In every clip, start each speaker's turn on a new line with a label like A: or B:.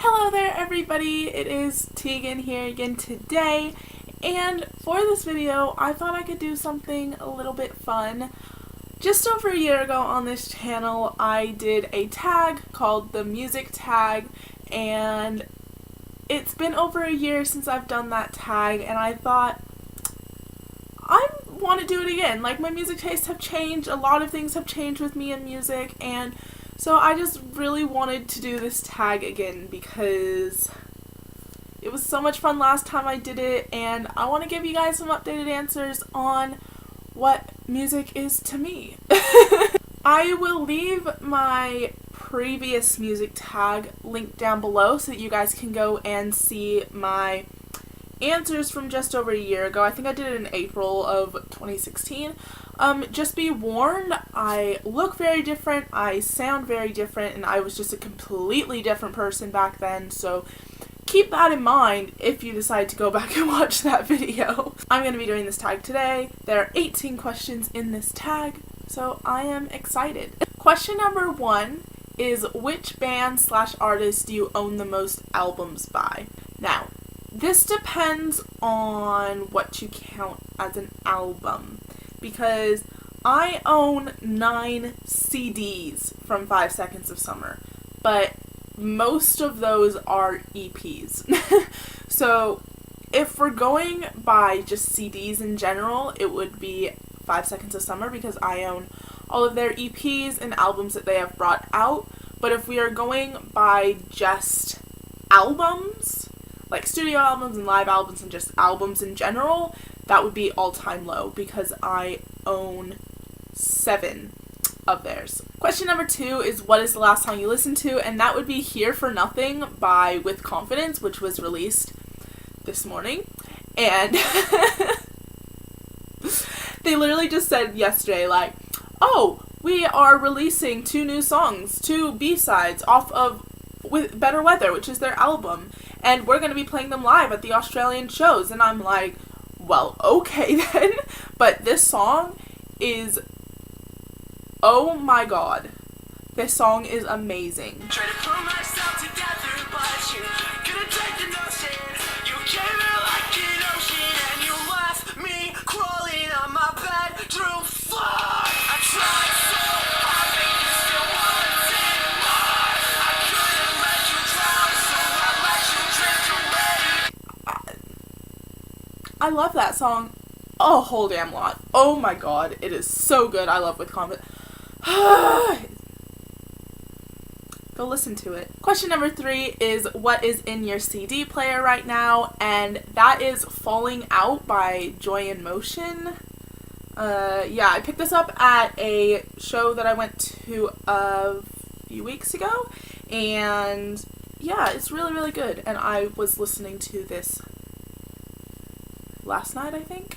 A: Hello there everybody, it is Tegan here again today, and for this video I thought I could do something a little bit fun. Just over a year ago on this channel I did a tag called the music tag, and it's been over a year since I've done that tag, and I thought I want to do it again. Like, my music tastes have changed, a lot of things have changed with me in music, and so I just really wanted to do this tag again because it was so much fun last time I did it, and I want to give you guys some updated answers on what music is to me. I will leave my previous music tag linked down below so that you guys can go and see my answers from just over a year ago. I think I did it in April of 2016. Just be warned, I look very different, I sound very different, and I was just a completely different person back then, so keep that in mind if you decide to go back and watch that video. I'm going to be doing this tag today. There are 18 questions in this tag, so I am excited. Question number 1 is, which band / artist do you own the most albums by? Now, this depends on what you count as an album, because I own 9 CDs from 5 Seconds of Summer, but most of those are EPs. So if we're going by just CDs in general, it would be 5 Seconds of Summer because I own all of their EPs and albums that they have brought out. But if we are going by just albums, like studio albums and live albums and just albums in general, that would be All Time Low because I own 7 of theirs. Question number 2 is, what is the last song you listened to? And that would be Here for Nothing by With Confidence, which was released this morning. And they literally just said yesterday, like, oh, we are releasing 2 new songs, 2 B-sides off of With Better Weather, which is their album, and we're going to be playing them live at the Australian shows. And I'm like, well, okay then. But this song is, oh my god, this song is amazing. Try to pull myself together, but you couldn't take the notion. You came in like an ocean, and you left me crawling on my bedroom floor. I tried so hard, but you still wanted more. I couldn't let you drown, so I let you drift away. I love that song a whole damn lot. Oh my god, it is so good. I love With Confidence. Go listen to it. Question number 3 is, what is in your CD player right now? And that is Falling Out by Joy in Motion. Yeah, I picked this up at a show that I went to a few weeks ago, and yeah, it's really, really good. And I was listening to this last night, I think.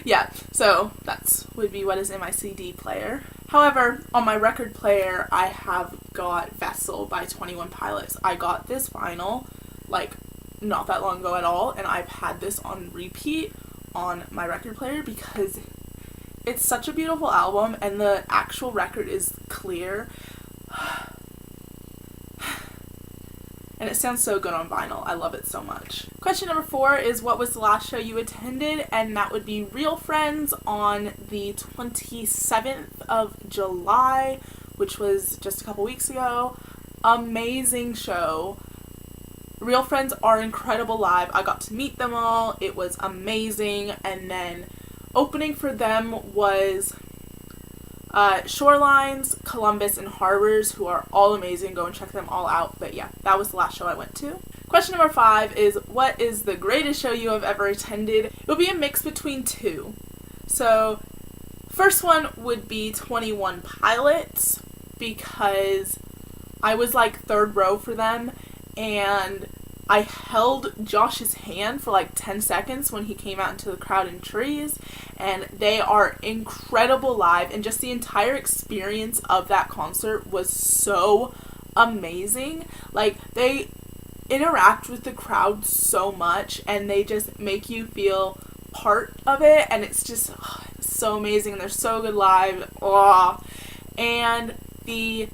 A: Yeah, so that's would be what is in my CD player. However, on my record player, I have got Vessel by 21 Pilots. I got this vinyl, like, not that long ago at all, and I've had this on repeat on my record player because it's such a beautiful album, and the actual record is clear. And it sounds so good on vinyl. I love it so much. Question number 4 is, what was the last show you attended? And that would be Real Friends on the 27th of July, which was just a couple weeks ago. Amazing show. Real Friends are incredible live. I got to meet them all. It was amazing. And then opening for them was Shorelines, Columbus, and Harbors, who are all amazing. Go and check them all out. But yeah, that was the last show I went to. Question number 5 is, what is the greatest show you have ever attended? It would be a mix between 2. So, first one would be 21 Pilots, because I was like 3rd row for them, and I held Josh's hand for like 10 seconds when he came out into the crowd in Trees, and they are incredible live, and just the entire experience of that concert was so amazing. Like, they interact with the crowd so much, and they just make you feel part of it, and it's just so amazing, and they're so good live. And the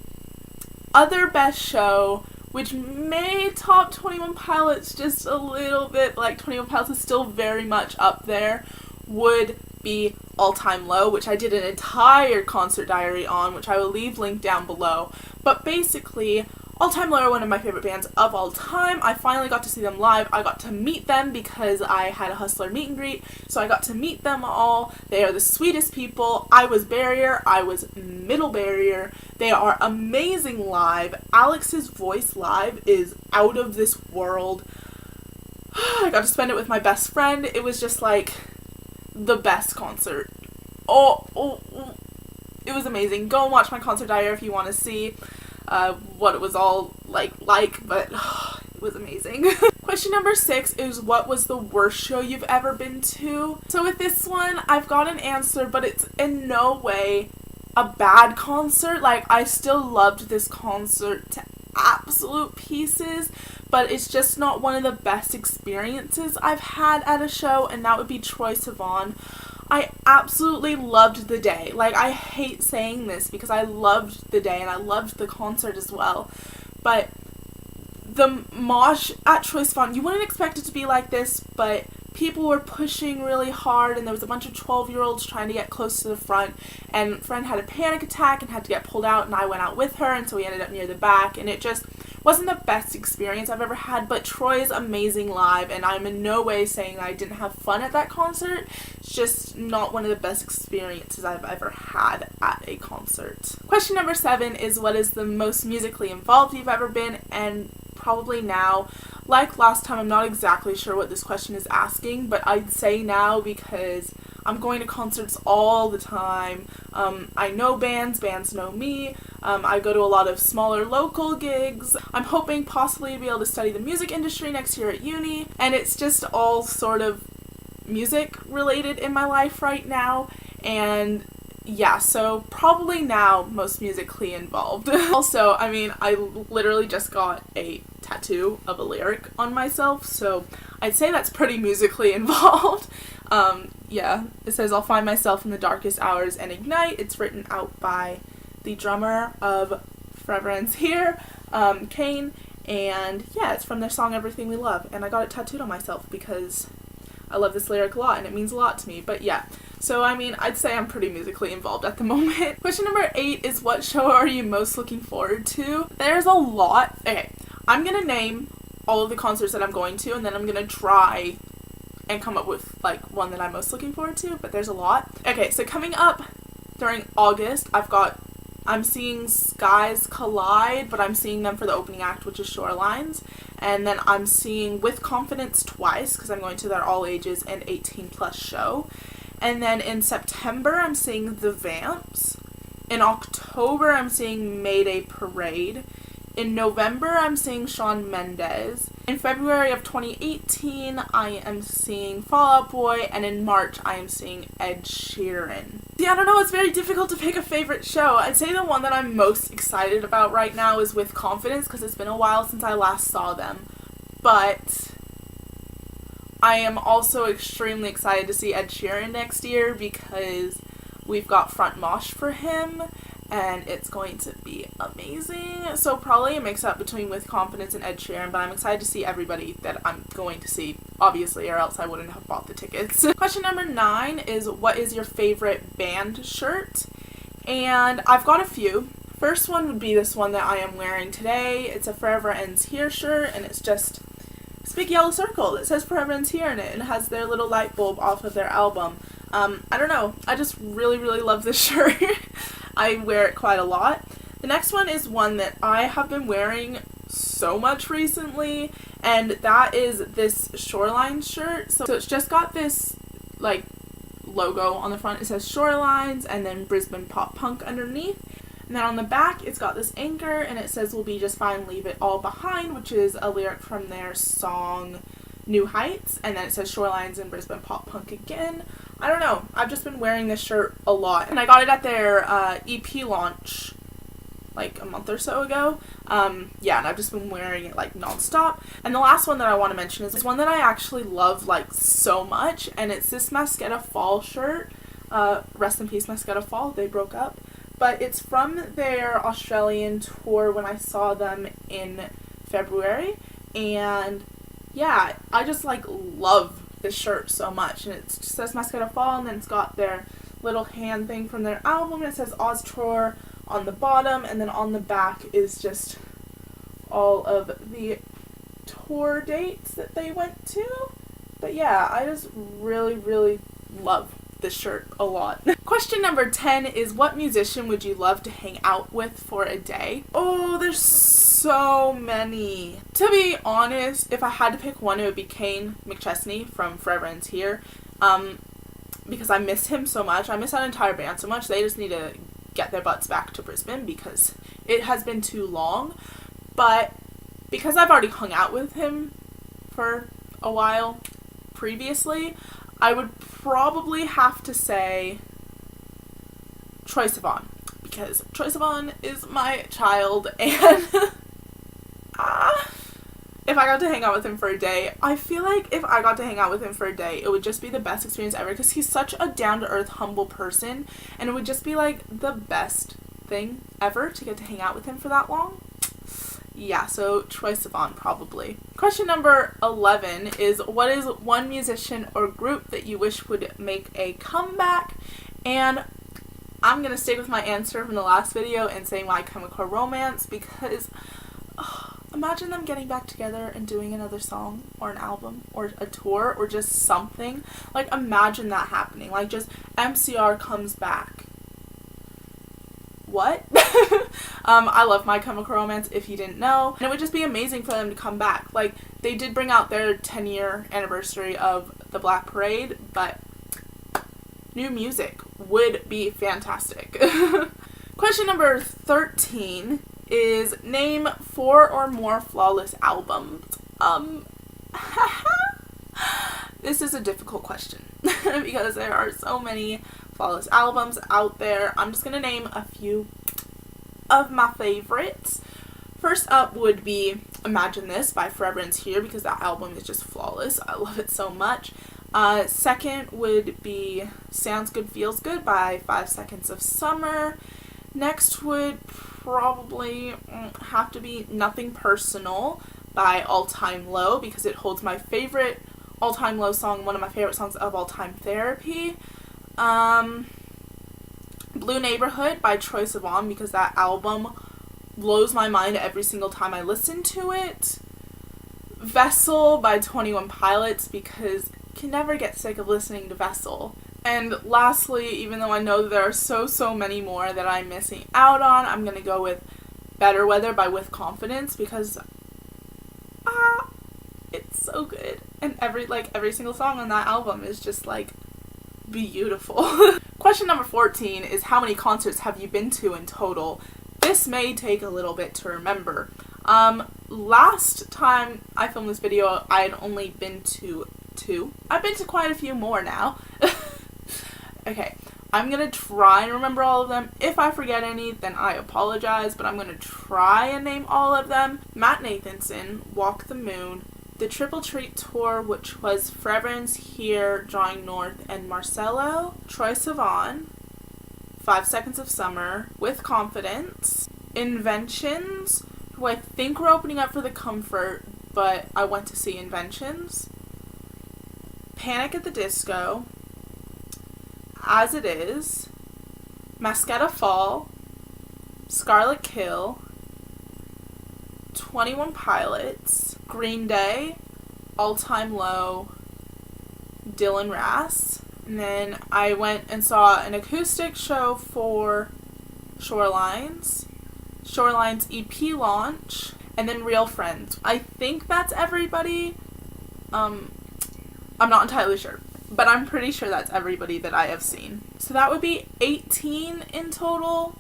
A: other best show which may top 21 Pilots just a little bit, but like 21 Pilots is still very much up there, would be All Time Low, which I did an entire concert diary on, which I will leave linked down below. But basically, All Time Low are one of my favorite bands of all time. I finally got to see them live. I got to meet them because I had a Hustler meet and greet, so I got to meet them all. They are the sweetest people. I was barrier. I was middle barrier. They are amazing live. Alex's voice live is out of this world. I got to spend it with my best friend. It was just like the best concert. It was amazing. Go and watch my concert diary if you want to see what it was all like, but it was amazing. Question number 6 is, what was the worst show you've ever been to? So with this one, I've got an answer, but it's in no way a bad concert. Like, I still loved this concert to absolute pieces, but it's just not one of the best experiences I've had at a show, and that would be Troye Sivan. I absolutely loved the day. Like, I hate saying this because I loved the day and I loved the concert as well, but the mosh at Troye Sivan, you wouldn't expect it to be like this, but people were pushing really hard, and there was a bunch of 12-year-olds trying to get close to the front, and a friend had a panic attack and had to get pulled out, and I went out with her, and so we ended up near the back, and it just wasn't the best experience I've ever had. But Troy is amazing live, and I'm in no way saying I didn't have fun at that concert. It's just not one of the best experiences I've ever had at a concert. Question number 7 is, what is the most musically involved you've ever been? And probably now. Like last time, I'm not exactly sure what this question is asking, but I'd say now because I'm going to concerts all the time. I know bands know me. I go to a lot of smaller local gigs. I'm hoping possibly to be able to study the music industry next year at uni, and it's just all sort of music related in my life right now, and yeah, so probably now most musically involved. Also, I mean, I literally just got a tattoo of a lyric on myself, so I'd say that's pretty musically involved. Yeah, it says, "I'll find myself in the darkest hours and ignite." It's written out by the drummer of Forever Ends Here, Kane, and yeah, it's from their song Everything We Love, and I got it tattooed on myself because I love this lyric a lot and it means a lot to me. But yeah, so I mean, I'd say I'm pretty musically involved at the moment. Question number 8 is, what show are you most looking forward to? There's a lot. Okay, I'm gonna name all of the concerts that I'm going to, and then I'm gonna try and come up with like one that I'm most looking forward to, but there's a lot. Okay, so coming up during August, I'm seeing Skies Collide, but I'm seeing them for the opening act, which is Shorelines. And then I'm seeing With Confidence twice, because I'm going to their all ages and 18 plus show. And then in September, I'm seeing The Vamps. In October, I'm seeing Mayday Parade. In November, I'm seeing Shawn Mendes. In February of 2018, I am seeing Fall Out Boy. And in March, I am seeing Ed Sheeran. Yeah, I don't know, it's very difficult to pick a favorite show. I'd say the one that I'm most excited about right now is With Confidence, because it's been a while since I last saw them. But I am also extremely excited to see Ed Sheeran next year because we've got Front Mosh for him, and it's going to be amazing. So probably a mix-up between With Confidence and Ed Sheeran, but I'm excited to see everybody that I'm going to see, obviously, or else I wouldn't have bought the tickets. Question number 9 is, what is your favorite band shirt? And I've got a few. First one would be this one that I am wearing today. It's a Forever Ends Here shirt, and it's just this big yellow circle that says Forever Ends Here in it, and it has their little light bulb off of their album. I don't know, I just really, really love this shirt. I wear it quite a lot. The next one is one that I have been wearing so much recently, and that is this Shoreline shirt. So it's just got this like logo on the front. It says Shorelines and then Brisbane Pop Punk underneath. And then on the back, it's got this anchor, and it says, "We'll be just fine, leave it all behind," which is a lyric from their song New Heights. And then it says Shorelines and Brisbane Pop Punk again. I don't know, I've just been wearing this shirt a lot, and I got it at their EP launch like a month or so ago. Yeah, and I've just been wearing it like non-stop. And the last one that I want to mention is one that I actually love like so much, and it's this Masquetta Fall shirt. Rest in peace, Masquetta Fall, they broke up. But it's from their Australian tour when I saw them in February. And yeah, I just like love this shirt so much. And it just says Mascara Fall, and then it's got their little hand thing from their album, and it says Oz Tour on the bottom, and then on the back is just all of the tour dates that they went to. But yeah, I just really love this shirt a lot. Question number 10 is, what musician would you love to hang out with for a day? Oh, there's so many. To be honest, if I had to pick one, it would be Kane McChesney from Forever Ends Here. Because I miss him so much. I miss that entire band so much. They just need to get their butts back to Brisbane because it has been too long. But because I've already hung out with him for a while previously, I would probably have to say Troye Sivan, because Troye Sivan is my child, and if I got to hang out with him for a day, I feel like if I got to hang out with him for a day, it would just be the best experience ever, because he's such a down-to-earth, humble person, and it would just be like the best thing ever to get to hang out with him for that long. Yeah, so Troye Sivan probably. Question number 11 is, what is one musician or group that you wish would make a comeback? And I'm going to stick with my answer from the last video and say My Chemical Romance, because imagine them getting back together and doing another song or an album or a tour or just something. Like, imagine that happening. Like, just MCR comes back. What? I love My Chemical Romance, if you didn't know. And it would just be amazing for them to come back. Like, they did bring out their 10-year anniversary of the Black Parade, but new music would be fantastic. Question number 13 is, name 4 or more flawless albums. This is a difficult question because there are so many flawless albums out there. I'm just gonna name a few of my favorites. First up would be Imagine This by Forever Ends Here, because that album is just flawless. I love it so much. Second would be Sounds Good Feels Good by 5 Seconds of Summer. Next would probably have to be Nothing Personal by All Time Low, because it holds my favorite All Time Low song, one of my favorite songs of all time, Therapy. Blue Neighborhood by Troye Sivan, because that album blows my mind every single time I listen to it. Vessel by 21 Pilots, because I can never get sick of listening to Vessel. And lastly, even though I know that there are so many more that I'm missing out on, I'm gonna go with Better Weather by With Confidence, because it's so good. And every single song on that album is just like beautiful. Question number 14 is, how many concerts have you been to in total? This may take a little bit to remember. Last time I filmed this video, I had only been to 2. I've been to quite a few more now. Okay, I'm gonna try and remember all of them. If I forget any, then I apologize, but I'm gonna try and name all of them. Matt Nathanson, Walk the Moon, the Triple Treat Tour, which was Forever Ends Here, Drawing North, and Marcello, Troye Sivan, 5 Seconds of Summer, With Confidence, Inventions, who I think were opening up for The Comfort, but I went to see Inventions, Panic at the Disco, As It Is, Mascara Fall, Scarlet Kill, 21 Pilots, Green Day, All Time Low, Dylan Rass, and then I went and saw an acoustic show for Shoreline's EP launch, and then Real Friends. I think that's everybody. I'm not entirely sure, but I'm pretty sure that's everybody that I have seen. So that would be 18 in total,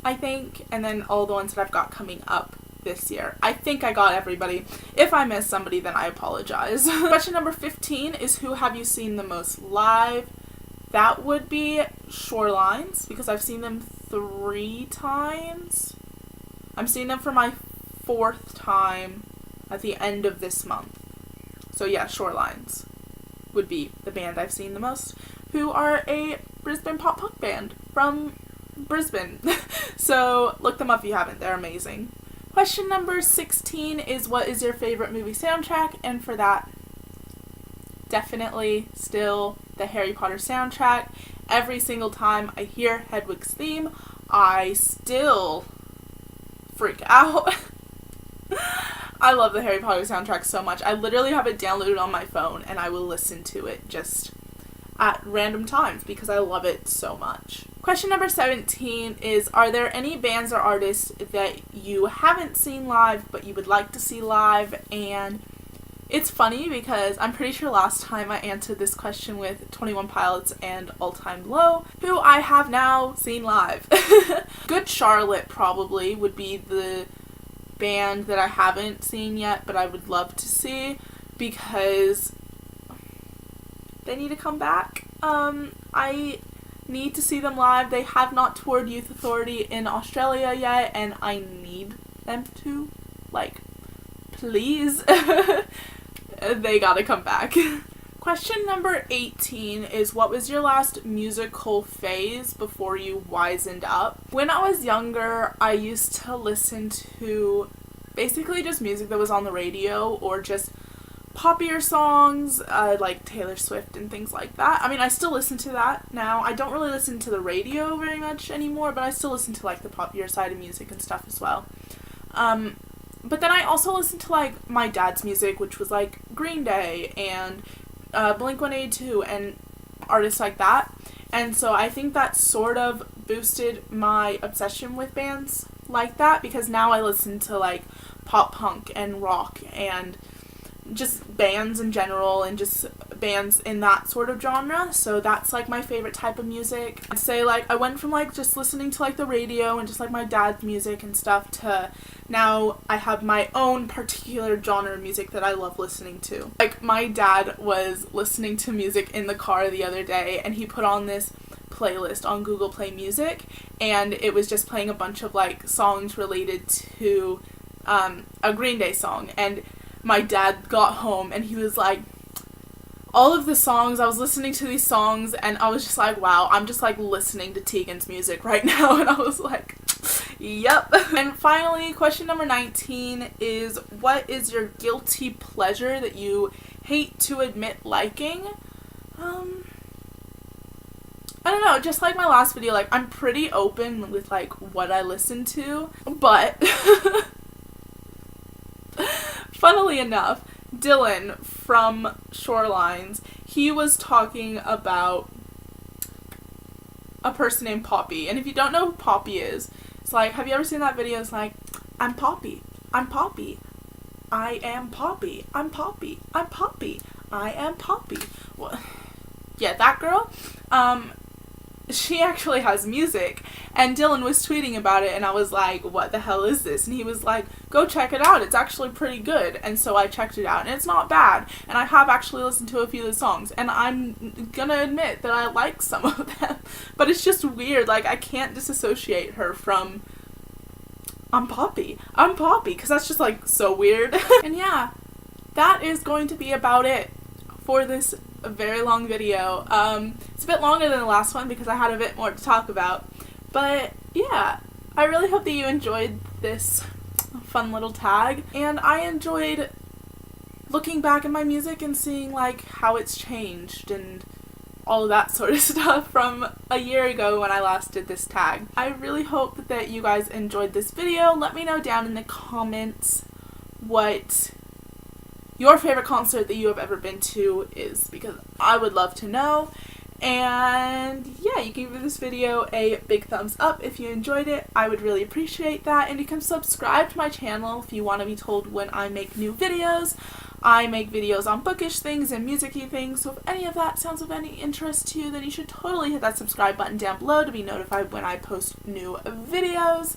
A: I think, and then all the ones that I've got coming up this year. I think I got everybody. If I missed somebody, then I apologize. Question number 15 is, who have you seen the most live? That would be Shorelines, because I've seen them 3 times. I'm seeing them for my 4th time at the end of this month. So yeah, Shorelines would be the band I've seen the most, who are a Brisbane pop punk band from Brisbane. So look them up if you haven't. They're amazing. Question number 16 is, what is your favorite movie soundtrack? And for that, definitely still the Harry Potter soundtrack. Every single time I hear Hedwig's theme, I still freak out. I love the Harry Potter soundtrack so much. I literally have it downloaded on my phone and I will listen to it just at random times because I love it so much. Question number 17 is, are there any bands or artists that you haven't seen live but you would like to see live? And it's funny because I'm pretty sure last time I answered this question with 21 Pilots and All Time Low, who I have now seen live. Good Charlotte probably would be the band that I haven't seen yet but I would love to see because they need to come back. I need to see them live. They have not toured Youth Authority in Australia yet and I need them to. Like, please. They gotta come back. Question number 18 is, what was your last musical phase before you wisened up? When I was younger, I used to listen to basically just music that was on the radio or just poppier songs, like Taylor Swift and things like that. I mean, I still listen to that now. I don't really listen to the radio very much anymore, but I still listen to like the poppier side of music and stuff as well. But then I also listen to like my dad's music, which was like Green Day and Blink-182 and artists like that. And so I think that sort of boosted my obsession with bands like that because now I listen to like pop punk and rock and just bands in general and just bands in that sort of genre. So that's like my favorite type of music. I'd say like I went from like just listening to like the radio and just like my dad's music and stuff to now I have my own particular genre of music that I love listening to. Like my dad was listening to music in the car the other day and he put on this playlist on Google Play Music and it was just playing a bunch of like songs related to a Green Day song. And my dad got home and he was like, all of the songs, I was listening to these songs and I was just like, wow, I'm just like listening to Tegan's music right now. And I was like, yep. And finally, question number 19 is, what is your guilty pleasure that you hate to admit liking? I don't know, just like my last video, like I'm pretty open with like what I listen to, but funnily enough, Dylan from Shorelines, he was talking about a person named Poppy. And if you don't know who Poppy is, it's like, have you ever seen that video? It's like, I'm Poppy, I'm Poppy, I am Poppy, I'm Poppy, I'm Poppy, I am Poppy. Well, yeah, that girl, she actually has music, and Dylan was tweeting about it, and I was like, what the hell is this? And he was like, go check it out, it's actually pretty good. And so I checked it out, and it's not bad, and I have actually listened to a few of the songs, and I'm gonna admit that I like some of them, but it's just weird, like, I can't disassociate her from I'm Poppy, because that's just, like, so weird. And yeah, that is going to be about it for this very long video. It's a bit longer than the last one because I had a bit more to talk about, but yeah, I really hope that you enjoyed this fun little tag, and I enjoyed looking back at my music and seeing like how it's changed and all of that sort of stuff from a year ago when I last did this tag. I really hope that you guys enjoyed this video. Let me know down in the comments what your favorite concert that you have ever been to is, because I would love to know. And yeah, you can give this video a big thumbs up if you enjoyed it. I would really appreciate that. And you can subscribe to my channel if you want to be told when I make new videos. I make videos on bookish things and music-y things, so if any of that sounds of any interest to you, then you should totally hit that subscribe button down below to be notified when I post new videos.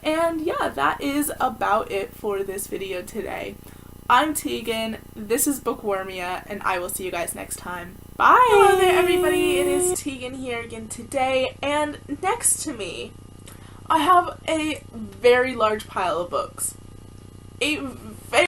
A: And yeah, that is about it for this video today. I'm Tegan, this is Bookwormia, and I will see you guys next time. Bye! Hello there everybody, it is Tegan here again today, and next to me, I have a very large pile of books. A very